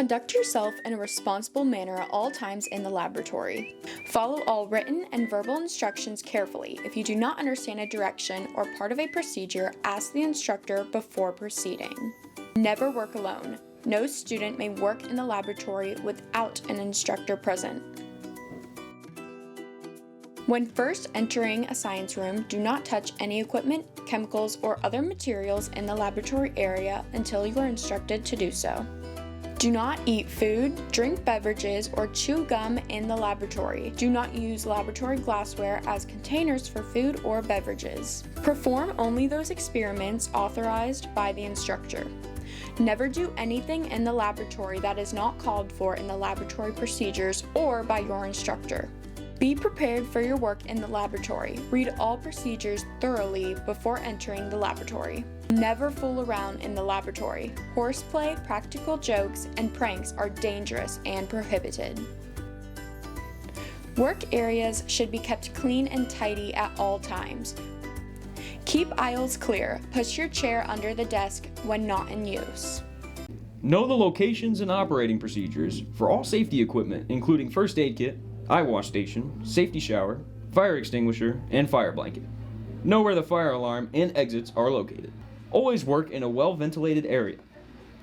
Conduct yourself in a responsible manner at all times in the laboratory. Follow all written and verbal instructions carefully. If you do not understand a direction or part of a procedure, ask the instructor before proceeding. Never work alone. No student may work in the laboratory without an instructor present. When first entering a science room, do not touch any equipment, chemicals, or other materials in the laboratory area until you are instructed to do so. Do not eat food, drink beverages, or chew gum in the laboratory. Do not use laboratory glassware as containers for food or beverages. Perform only those experiments authorized by the instructor. Never do anything in the laboratory that is not called for in the laboratory procedures or by your instructor. Be prepared for your work in the laboratory. Read all procedures thoroughly before entering the laboratory. Never fool around in the laboratory. Horseplay, practical jokes, and pranks are dangerous and prohibited. Work areas should be kept clean and tidy at all times. Keep aisles clear. Push your chair under the desk when not in use. Know the locations and operating procedures for all safety equipment, including first aid kit, eye wash station, safety shower, fire extinguisher, and fire blanket. Know where the fire alarm and exits are located. Always work in a well-ventilated area.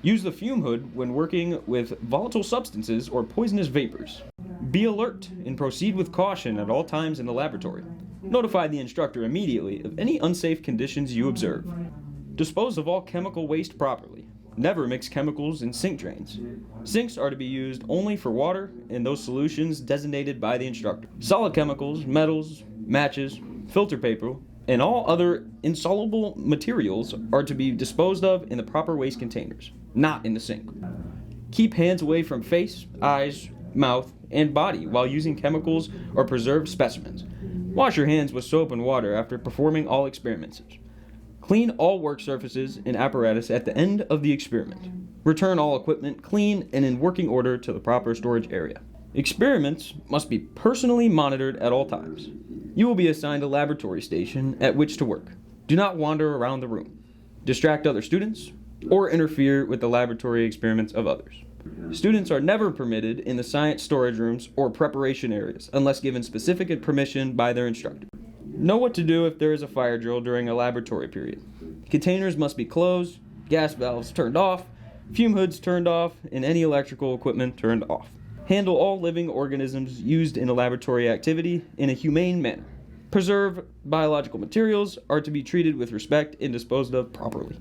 Use the fume hood when working with volatile substances or poisonous vapors. Be alert and proceed with caution at all times in the laboratory. Notify the instructor immediately of any unsafe conditions you observe. Dispose of all chemical waste properly. Never mix chemicals in sink drains. Sinks are to be used only for water and those solutions designated by the instructor. Solid chemicals, metals, matches, filter paper, and all other insoluble materials are to be disposed of in the proper waste containers, not in the sink. Keep hands away from face, eyes, mouth, and body while using chemicals or preserved specimens. Wash your hands with soap and water after performing all experiments. Clean all work surfaces and apparatus at the end of the experiment. Return all equipment clean and in working order to the proper storage area. Experiments must be personally monitored at all times. You will be assigned a laboratory station at which to work. Do not wander around the room, distract other students, or interfere with the laboratory experiments of others. Students are never permitted in the science storage rooms or preparation areas unless given specific permission by their instructor. Know what to do if there is a fire drill during a laboratory period. Containers must be closed, gas valves turned off, fume hoods turned off, and any electrical equipment turned off. Handle all living organisms used in a laboratory activity in a humane manner. Preserved biological materials are to be treated with respect and disposed of properly.